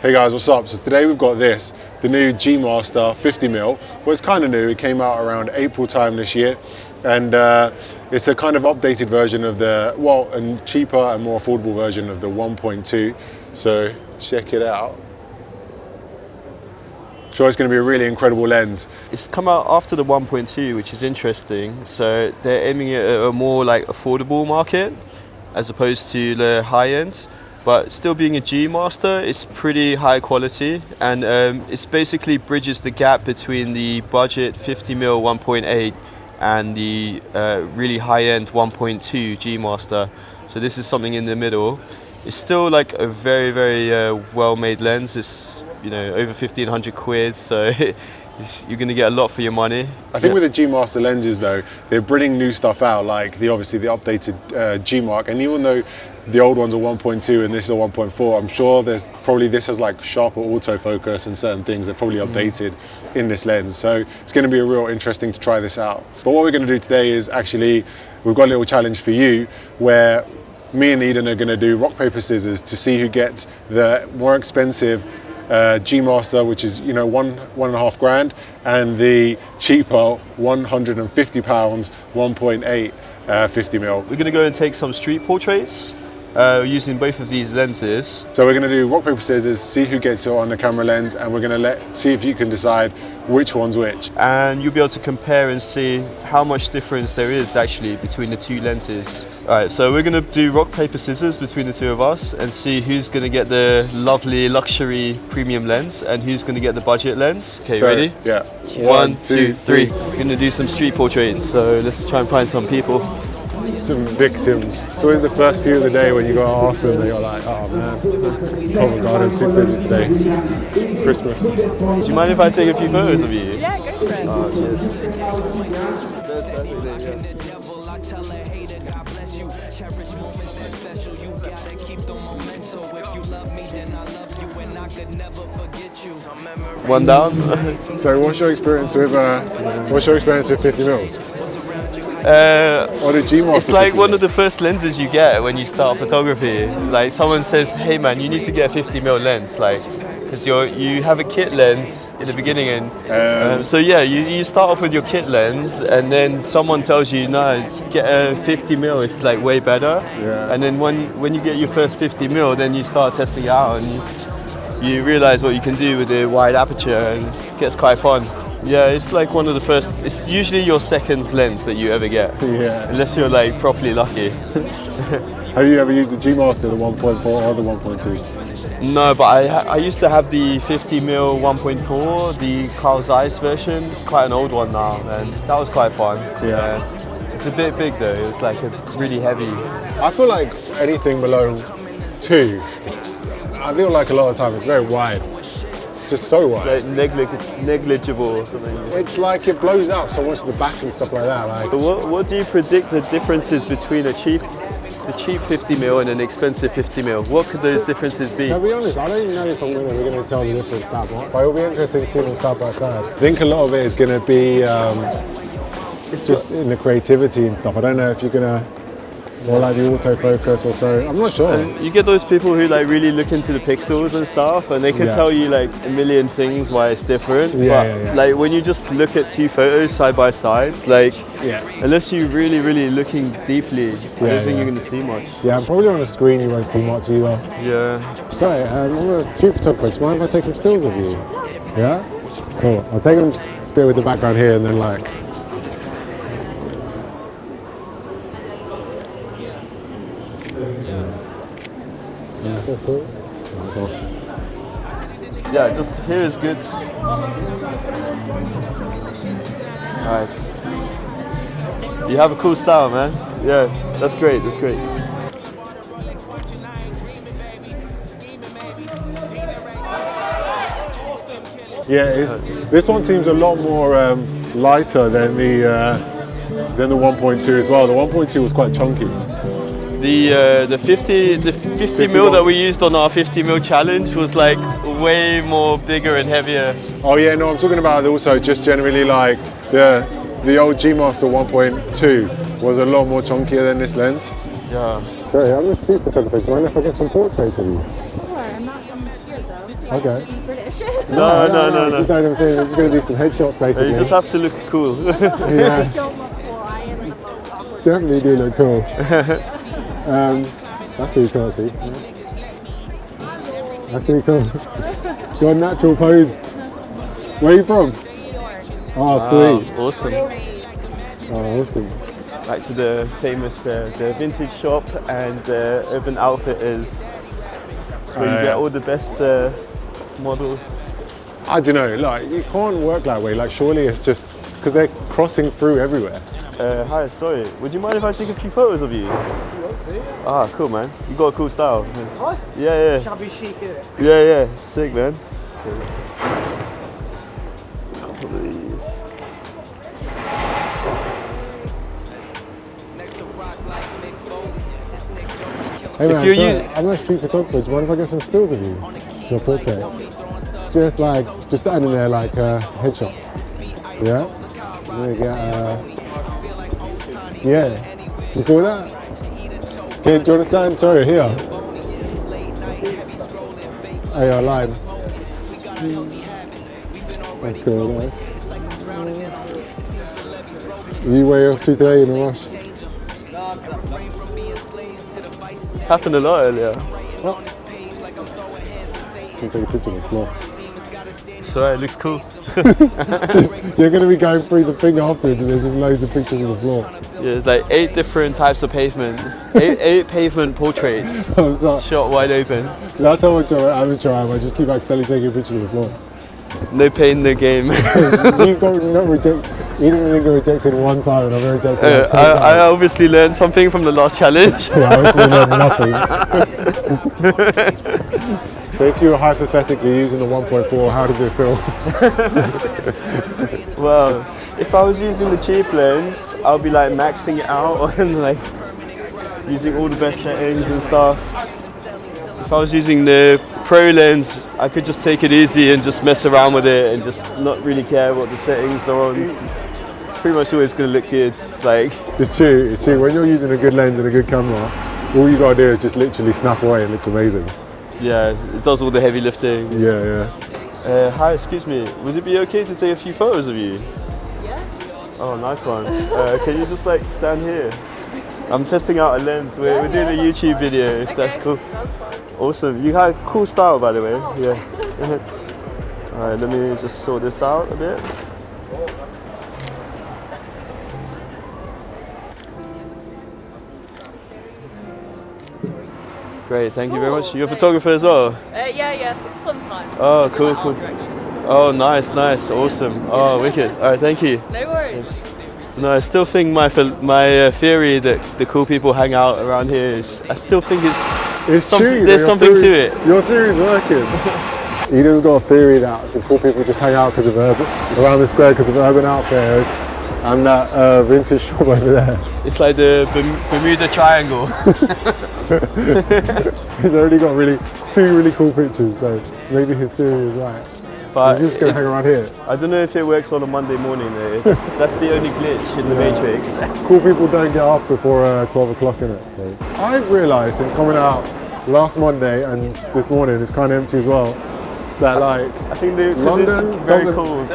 Hey guys, what's up? So today we've got this, the new G Master 50mm. Well, it's kind of new. It came out around April time this year, and it's a kind of updated version of the, well, a cheaper and more affordable version of the 1.2. So check it out. So it's going to be a really incredible lens. It's come out after the 1.2, which is interesting. So they're aiming at a more like affordable market as opposed to the high end. But still being a G Master, it's pretty high quality, and it's basically bridges the gap between the budget 50mm 1.8 and the really high-end 1.2 G Master. So this is something in the middle. It's still like a very, very well-made lens. It's, you know, over 1,500 quid, so you're going to get a lot for your money. I think with the G Master lenses though, they're bringing new stuff out, like obviously the updated G Mark, and even though the old ones are 1.2 and this is a 1.4, I'm sure there's probably, this has like sharper autofocus and certain things are probably updated in this lens. So it's going to be a real interesting to try this out. But what we're going to do today is actually, we've got a little challenge for you where me and Eden are going to do rock, paper, scissors to see who gets the more expensive G Master, which is, you know, one and a half grand, and the cheaper £150 1.8 50mm. We're going to go and take some street portraits using both of these lenses. So we're going to do rock, paper, scissors, see who gets it on the camera lens, and we're going to see if you can decide which one's which. And you'll be able to compare and see how much difference there is actually between the two lenses. Alright, so we're going to do rock, paper, scissors between the two of us and see who's going to get the lovely luxury premium lens and who's going to get the budget lens. Okay, so, ready? Yeah. 1, 2, 3. We're going to do some street portraits, so let's try and find some people. Some victims. It's always the first few of the day when you go to ask them, they're like, oh man, Covent Garden's super busy today. Christmas. Do you mind if I take a few photos of you? Yeah, go for it. Oh, cheers. One down. So what's your experience with 50mm? Or the G Master? It's like one of the first lenses you get when you start photography. Like someone says, hey man, you need to get a 50mm lens, like, because you have a kit lens in the beginning, and so yeah, you start off with your kit lens, and then someone tells you, no, get a 50mm, it's like way better. Yeah. And then when you get your first 50mm, then you start testing it out, and you realize what you can do with the wide aperture, and it gets quite fun. Yeah, it's like one of the first, it's usually your second lens that you ever get. Yeah. Unless you're like properly lucky. Have you ever used the G Master, the 1.4 or the 1.2? No, but I used to have the 50mm 1.4, the Carl Zeiss version. It's quite an old one now, and that was quite fun. Yeah. It's a bit big though, it's like a really heavy. I feel like anything below 2, I feel like a lot of the time it's very wide. It's just so wide. It's like negligible or something. It's like it blows out so much of the back and stuff like that. Like. But what do you predict the differences between the cheap 50mm and an expensive 50mm? What could those differences be? To be honest, I don't know if we're going to tell the difference that much. But it'll be interesting to see them side by side. I think a lot of it is going to be it's just in the creativity and stuff. I don't know if you're going to more like the autofocus or so. I'm not sure. You get those people who like really look into the pixels and stuff, and they can tell you like a million things why it's different. But like when you just look at two photos side by side, like unless you're really, really looking deeply, I don't think you're going to see much. Yeah, probably on the screen you won't see much either. Yeah. So, I'm a street photographer. Do you mind if I take some stills of you? Yeah? Cool. I'll take them a bit with the background here and then like. Yeah, just here is good. Nice. You have a cool style, man. Yeah, that's great, that's great. Yeah, this one seems a lot more lighter than the 1.2 as well. The 1.2 was quite chunky. The 50mm that we used on our 50mm challenge was like way more bigger and heavier. Oh yeah, no, I'm talking about also just generally like the old G Master 1.2 was a lot more chunkier than this lens. Yeah. Sorry, I'm a street photographer. Do you mind if I get some portraits of you? Sure, I'm not from here though. Okay. Be British. No. You know what I'm saying? We're just going to do some headshots basically. You just have to look cool. Yeah, Don't look for I am the most awkward. definitely do look cool. That's really cool actually. Yeah. That's really cool. Got a natural pose. Where are you from? New York. Oh, Wow, sweet. awesome. Oh, awesome. Back to the famous the vintage shop and Urban Outfitters. It's where you get all the best models. I don't know, like, it can't work that way. Like, surely it's just because they're crossing through everywhere. Hi, sorry. Would you mind if I take a few photos of you? Ah, cool, man. You got a cool style. What? Yeah. Shabby chic, innit? Yeah. Sick, man. Couple of these. Hey man, you're sorry, using- I'm not a street photographer. Do you mind if I get some stills of you? Your portrait. Just standing there like headshots. Yeah? I'm gonna get yeah. You cool with that? Okay, do you understand? Sorry, here. Oh, you're live. That's cool, nice. You way off to today in a rush? Happened a lot earlier. Can take a picture of the floor. It's alright, it looks cool. You're going to be going through the thing afterwards and there's just loads of pictures of the floor. Yeah, it's like 8 different types of pavement. 8 pavement portraits. I'm sorry. Shot wide open. That's how much of an amateur I am. I just keep accidentally taking pictures of the floor. No pain, no game. You didn't really get rejected one time and I've been rejected like 10 I times. obviously learned something from the last challenge. Yeah, I obviously learned nothing. So if you were hypothetically using the 1.4, how does it feel? Well, if I was using the cheap lens, I'll be like maxing it out and like using all the best settings and stuff. If I was using the pro lens, I could just take it easy and just mess around with it and just not really care what the settings are on. It's pretty much always going to look good. Like, It's true. When you're using a good lens and a good camera, all you gotta do is just literally snap away and it looks amazing. yeah, it does all the heavy lifting. Yeah. Hi, excuse me. Would it be okay to take a few photos of you? Yeah. Oh, nice one. Can you just like stand here? I'm testing out a lens. We're doing a YouTube video, if that's cool. That's fine. Awesome. You had cool style, by the way. Yeah. All right, let me just sort this out a bit. Great, thank you very much. You're a photographer as well? Yeah, sometimes. Oh, In cool, that cool. art direction. Oh, nice, awesome. Oh, wicked. All right, thank you. No worries. So no, I still think my theory that the cool people hang out around here is, I still think it's true. there's something to it. Your theory's working. You just got a theory that the cool people just hang out around the square because of Urban Outfitters and that vintage shop over there. It's like the Bermuda Triangle. He's already got two really cool pictures, so maybe his theory is right. But You're just gonna hang around here. I don't know if it works on a Monday morning though. That's the only glitch in the Matrix. Cool people don't get up before 12 o'clock in it. So I've realised since coming out last Monday and this morning, it's kind of empty as well, that like I think because London it's very doesn't- cold.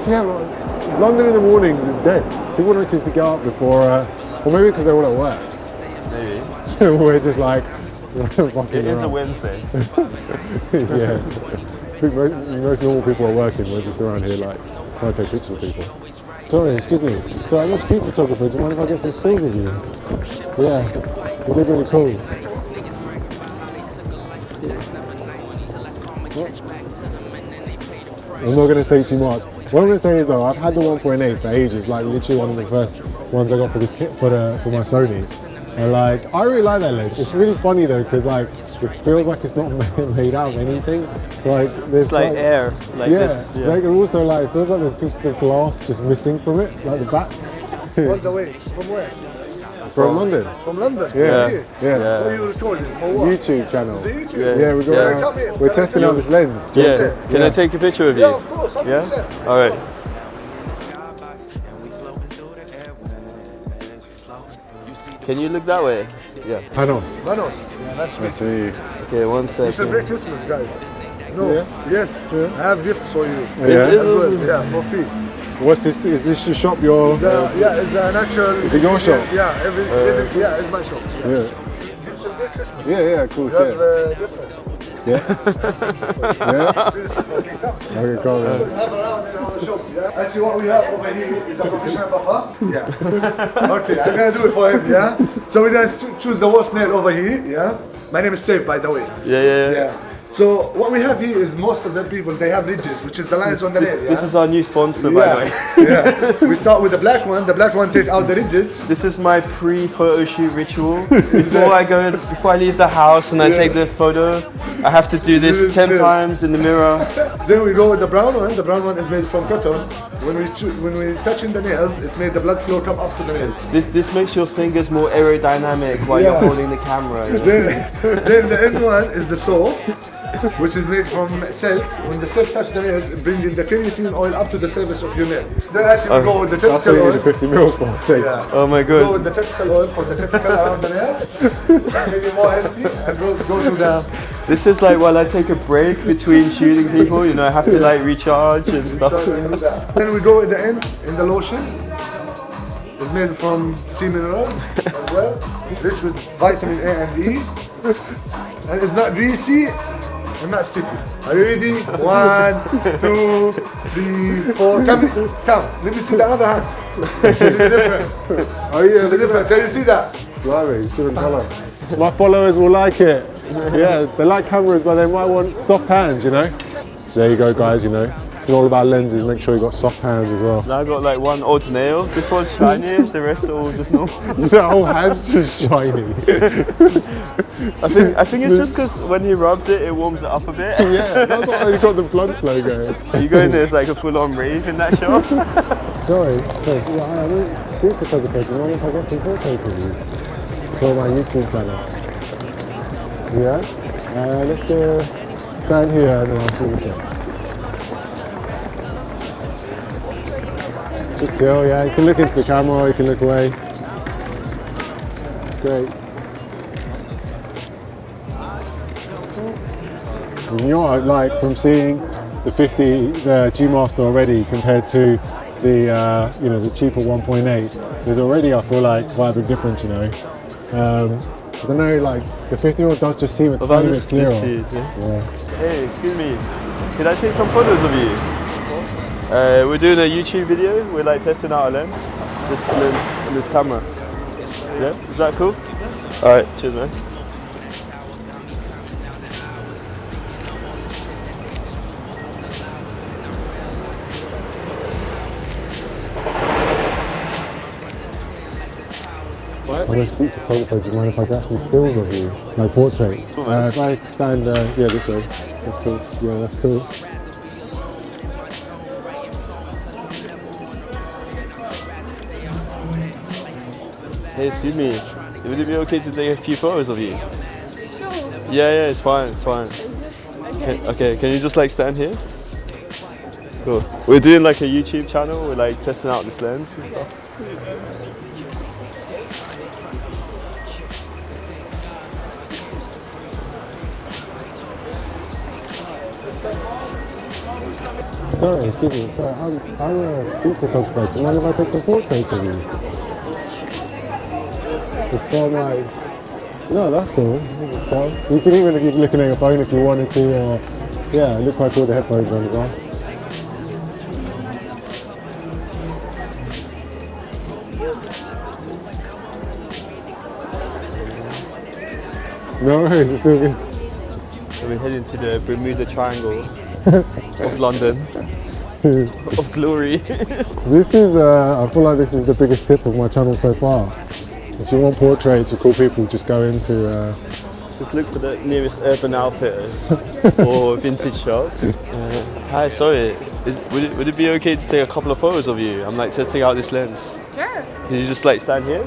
Yeah, but London in the mornings is dead. People don't seem to get up before, or maybe because they're all at work. Maybe. We're just like, fucking It is a around. Wednesday. Yeah. I think most normal people are working. We're just around here like trying to take pictures of people. Sorry, excuse me. So I'm a street photographer. Do you mind if I get some stills of you? Yeah, you look really cool. I'm not going to say too much. What I'm going to say is though, I've had the 1.8 for ages, like literally one of the first ones I got for my Sony. And like, I really like that lens. It's really funny though, because like, it feels like it's not made out of anything. Like, there's It's like air, like yeah, this. Yeah. like, and also like, it feels like there's pieces of glass just missing from it, like the back. On the way. From where? From London. From London? Yeah. Here? Yeah. What are you recording? For what? YouTube channel. Is it YouTube? Yeah, we're going. Yeah. Come here. We're testing out this lens. Yeah. Can I take a picture of you? Yeah, of course, 100%. Yeah? All right. Can you look that way? Yeah. Panos. Manos. Yeah, that's I sweet. see. Okay, one Uh, second. Celebrate Christmas, guys. No. Yeah. Yes. Yeah. I have gifts for you. Yeah. As well. Yeah, for free. What's this? Is this your shop? Your Yeah, it's a natural. Is it your shop? Yeah, yeah, it's my shop. Yeah. It's a great Christmas. Yeah, of course. You have different. Yeah. Yeah. Seriously, okay, come. Okay, cool. We have around in our shop. Yeah. Actually, what we have over here is a professional buffer. Yeah. Okay, I'm gonna do it for him. Yeah. So we're gonna choose the worst nail over here. Yeah. My name is Safe, by the way. Yeah. So what we have here is most of the people they have ridges, which is the lines on the nail. Yeah? This is our new sponsor, by the way. Yeah. We start with the black one. The black one take out the ridges. This is my pre-photo shoot ritual. Before I leave the house and I take the photo, I have to do this 10 times in the mirror. Then we go with the brown one. The brown one is made from cotton. When we touch in the nails, it's made the blood flow come up to the nail. This makes your fingers more aerodynamic while you're holding the camera. You know? Then the end one is the soft, which is made from silk. When the silk touch the nails, it brings in the keratin oil up to the surface of your nail. Then actually we go with the That's what tactical you need oil. the 50 mils for. Yeah. Oh my Go god. with the tactical oil for the tactical around the nail. Make it more healthy and go to the. This is like while I take a break between shooting people, you know, I have to like recharge and stuff. Then we go at the end in the lotion. It's made from sea minerals as well, rich with vitamin A and E. And it's not greasy and not sticky. Are you ready? 1, 2, 3, 4. Come. Let me see the other hand. See the difference. Oh yeah, See the difference. Can you see that? blimey, different colour. My followers will like it. Yeah, they like cameras, but they might want soft hands, you know. There you go, guys. You know, it's all about lenses. Make sure you got soft hands as well. Now I've got like one odd nail. This one's shiny, the rest are all just normal. Your whole hand's just shiny. I think it's just because when he rubs it, it warms it up a bit. Yeah, that's why you got the blood flow going. You go in there, it's like a full-on rave in that shop. Sorry, yeah, I don't do photography. Do you mind if I get some photos of you for my YouTube channel? Yeah? Let's go stand here and then I'll do this one. Just chill, yeah. You can look into the camera or you can look away. It's great. And you know what, like from seeing the 50, the G Master already compared to the you know, the cheaper 1.8, there's already, I feel like, quite a big difference, you know. I don't know, like the 50mm does just seem a tiny bit clearer. Yeah. Hey, excuse me. Could I take some photos of you? We're doing a YouTube video. We're like testing out a lens. This lens and this camera. Yeah, is that cool? All right, cheers, man. I'm a street photographer. Do you mind if I get some stills of you, like portraits? If I stand, yeah, this way. That's cool. Yeah, that's cool. Hey, excuse me. Would it be okay to take a few photos of you? Sure. Yeah, it's fine, it's fine. Okay, can you just like stand here? It's cool. We're doing like a YouTube channel. We're like testing out this lens and stuff. Sorry, excuse me. Sorry, I'm a street photographer. Do you mind if I take some portraits of you? It's for my... No, that's cool. So, you can even keep looking at your phone if you wanted to, or... Yeah, it looked quite cool with the headphones on as well. No worries, it's all good. So we're heading to the Bermuda Triangle of London, of glory. This is, I feel like this is the biggest tip of my channel so far. If you want portraits of cool people, just go into... Just look for the nearest Urban Outfitters or vintage shop. Hi, sorry, would it be okay to take a couple of photos of you? I'm like testing out this lens. Sure. Can you just like stand here?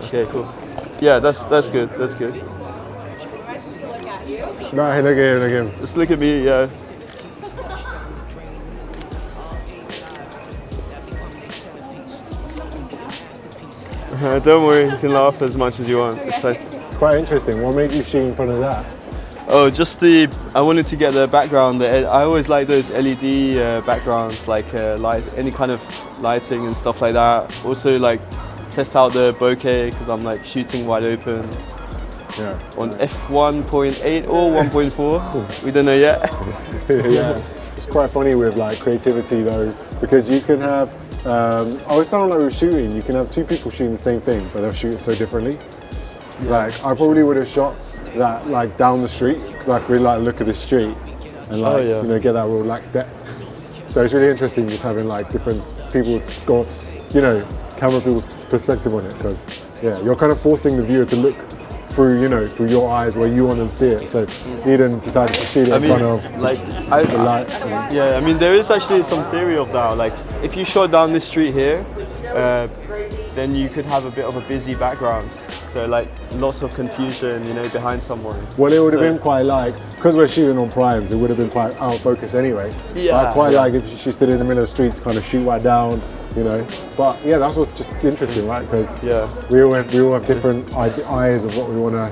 Okay, cool. Yeah, that's good, that's good. No, hey, look at him. Just look at me, yeah. Don't worry, you can laugh as much as you want. It's fine. It's quite interesting. What made you shoot in front of that? Oh, I wanted to get the background. I always like those LED backgrounds, like light, any kind of lighting and stuff like that. Also, like test out the bokeh because I'm like shooting wide open. Yeah. On f1.8 or 1.4, we don't know yet. Yeah. It's quite funny with like creativity though, because you can have. I always found like with shooting, you can have two people shooting the same thing, but they'll shoot it so differently. Yeah. Like I probably would have shot that like down the street because I could really like look at the street and like you know get that real like depth. So it's really interesting just having like different people's got camera people's perspective on it because you're kind of forcing the viewer to look through your eyes where you want them to see it. So Eden decided to shoot it in front of the light. Yeah, I mean there is actually some theory of that. Like if you shot down this street here, then you could have a bit of a busy background. So like lots of confusion, behind someone. Well, it would have been quite because we're shooting on primes, it would have been quite out of focus anyway. Yeah. But I quite like if she stood in the middle of the street to kind of shoot right down. But yeah, that's what's just interesting, right? Because we all have different ideas of what we want to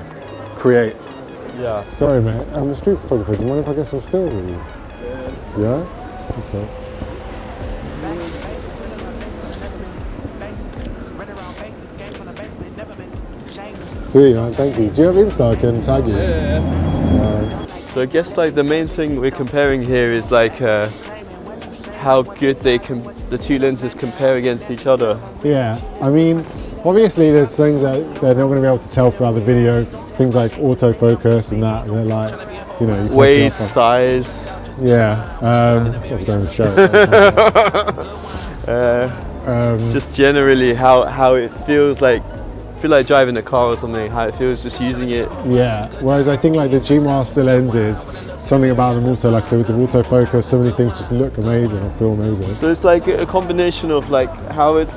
create. Yeah. Sorry, mate. I'm a street photographer. Do you mind if I get some stills of you? Yeah. Let's go. Sweet, man. Thank you. Do you have Insta? I can tag you. Yeah. So I guess like the main thing we're comparing here is like how good the two lenses compare against each other. Yeah, I mean, obviously there's things that they're not going to be able to tell throughout the video, things like autofocus and that, and they're like, you weight, size. Yeah, that's going to show. Just generally how it feels like. Feel like driving a car or something, how it feels just using it. Yeah, whereas I think like the G Master lenses, something about them also, like I said, with the autofocus, so many things just look amazing or feel amazing. So it's like a combination of like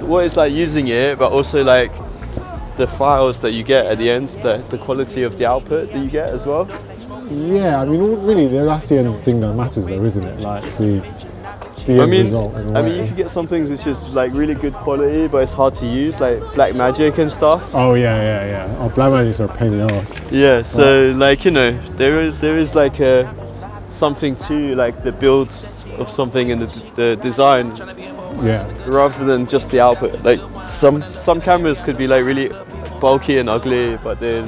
what it's like using it, but also like the files that you get at the end, the quality of the output that you get as well. Yeah, I mean, really, that's the only thing that matters though, isn't it? Like the end result. I mean, you can get some things which is like really good quality, but it's hard to use, like Black Magic and stuff. Oh yeah. Oh, Black Magic's are a pain in the ass. Yeah, so like there is like something to like the builds of something and the design. Yeah. Rather than just the output. Like some cameras could be like really bulky and ugly, but they're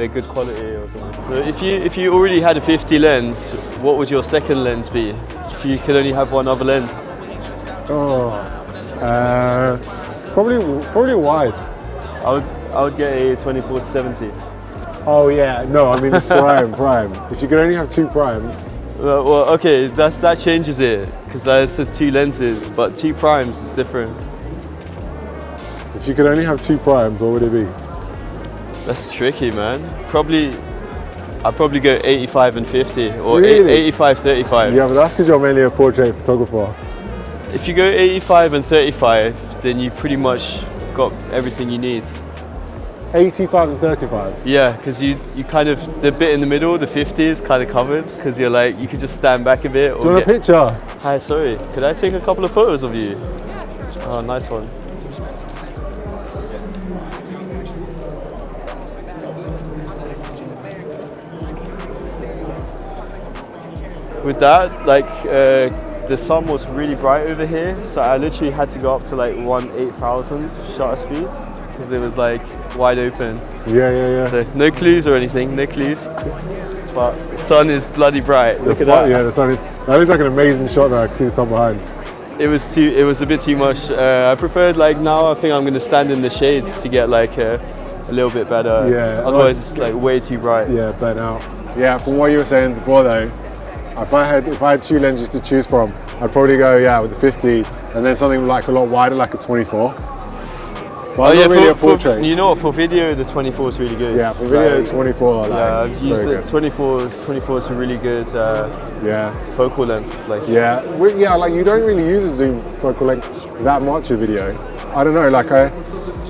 good quality or something. So if you already had a 50 lens, what would your second lens be? If you could only have one other lens? Probably wide. I would get a 24-70. Oh yeah, no, I mean prime. If you could only have two primes. Well, okay, that changes it because I said two lenses, but two primes is different. If you could only have two primes, what would it be? That's tricky, man. I'd probably go 85 and 50 or Really? 85-35. Yeah, but that's because you're mainly a portrait photographer. If you go 85 and 35, then you pretty much got everything you need. 85 and 35? Yeah, because you kind of, the bit in the middle, the 50 is kind of covered because you're like, you could just stand back a bit. Do you want a picture? Hi, sorry, could I take a couple of photos of you? Oh, nice one. With that, like the sun was really bright over here, so I literally had to go up to like 1/8000 shutter speed because it was like wide open. Yeah. So, no clues or anything, no clues. But the sun is bloody bright. Look at that. Yeah, the sun is. That looks like an amazing shot there. I can see the sun behind. It was a bit too much. I preferred like now. I think I'm gonna stand in the shades to get like a little bit better. Yeah. Otherwise, it's like way too bright. Yeah, burnt out. Yeah, from what you were saying before though. If I had two lenses to choose from, I'd probably go with the 50 and then something like a lot wider, like a 24. But not really a portrait. You know what? For video, the 24 is really good. Yeah, for video, the 24 are like I've so used good. the 24 is a really good focal length. Like like you don't really use a zoom focal length that much of video. I don't know, like I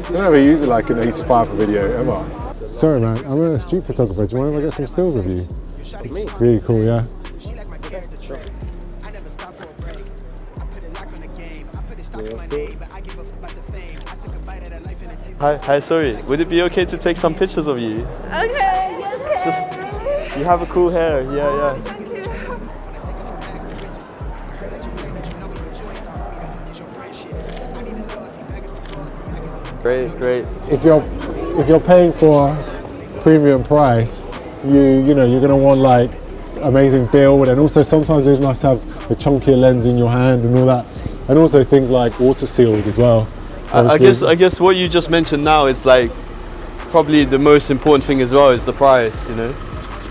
don't ever use it like an 85 for video ever. Sorry, man. I'm a street photographer. Do you mind if I get some stills of you? Me? Really cool, yeah. Hi, sorry. Would it be okay to take some pictures of you? Okay, okay. Just, You have a cool hair. Yeah. Great. If you're paying for a premium price, you know you're gonna want like amazing build, and also sometimes it's nice to have a chunkier lens in your hand and all that, and also things like water sealed as well. I guess what you just mentioned now is like probably the most important thing as well is the price, you know.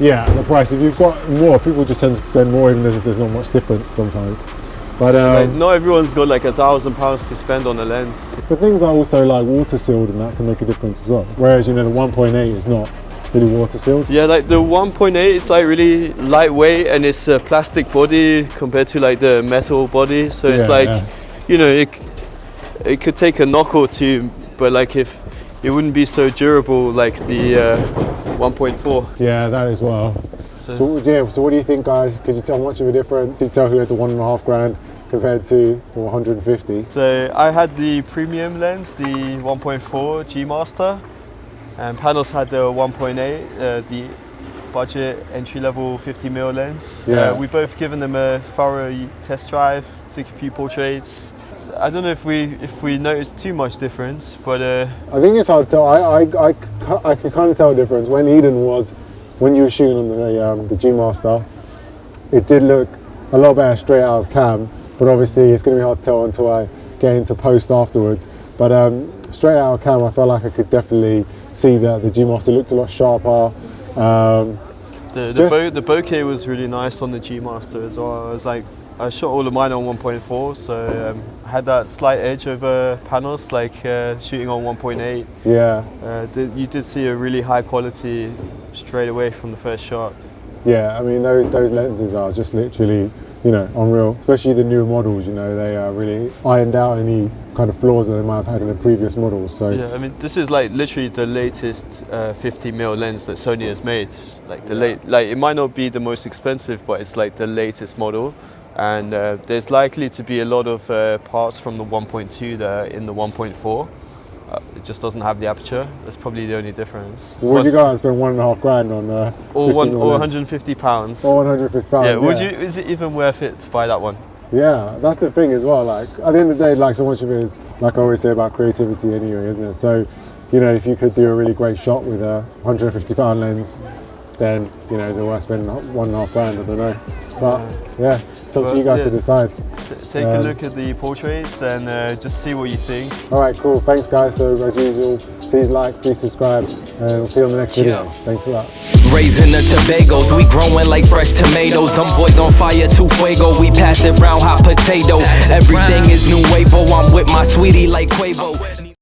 Yeah, the price. If you've got more, people just tend to spend more even if there's not much difference sometimes. But like, not everyone's got like £1,000 to spend on a lens. But things are also like water sealed, and that can make a difference as well. Whereas the 1.8 is not really water sealed. Yeah, like the 1.8 is like really lightweight, and it's a plastic body compared to like the metal body. So it's it could take a knock or two, but like if it wouldn't be so durable like the 1.4. Yeah, that as well. So what do you think, guys? Could you tell much of a difference? Could you tell who had the $1.5 grand compared to the 150? So I had the premium lens, the 1.4 G Master, and Panos had the 1.8, the budget entry-level 50mm lens. Yeah. We both given them a thorough test drive, took a few portraits. I don't know if we noticed too much difference, but I think it's hard to tell. I can kind of tell a difference. When you were shooting on the G Master, it did look a lot better straight out of cam, but obviously it's going to be hard to tell until I get into post afterwards. But straight out of cam, I felt like I could definitely see that the G Master looked a lot sharper. The bokeh was really nice on the G Master as well. I shot all of mine on 1.4, so I had that slight edge over Panos, like shooting on 1.8. Yeah. You did see a really high quality straight away from the first shot. Yeah, I mean those lenses are just literally, unreal. Especially the newer models, they are really ironed out any kind of flaws that they might have had in the previous models. So yeah, I mean this is like literally the latest 50mm lens that Sony has made. Like it might not be the most expensive, but it's like the latest model. And there's likely to be a lot of parts from the 1.2 there in the 1.4. It just doesn't have the aperture. That's probably the only difference. Would you go out and spend $1.5 grand on or £150? Or £150. Yeah. Is it even worth it to buy that one? Yeah, that's the thing as well. Like at the end of the day, like so much of it is, like I always say, about creativity anyway, isn't it? So, if you could do a really great shot with a £150 lens, then is it worth spending £1.5 grand? I don't know. But yeah, it's up to you guys to decide. Take a look at the portraits and just see what you think. All right, cool. Thanks, guys. So as usual, please like, please subscribe, and we'll see you on the next video. Thanks a lot. Raising the Tobagos, we growing like fresh tomatoes. Them boys on fire, too fuego. We pass it round hot potato. Everything is new wavo. I'm with my sweetie like Quavo.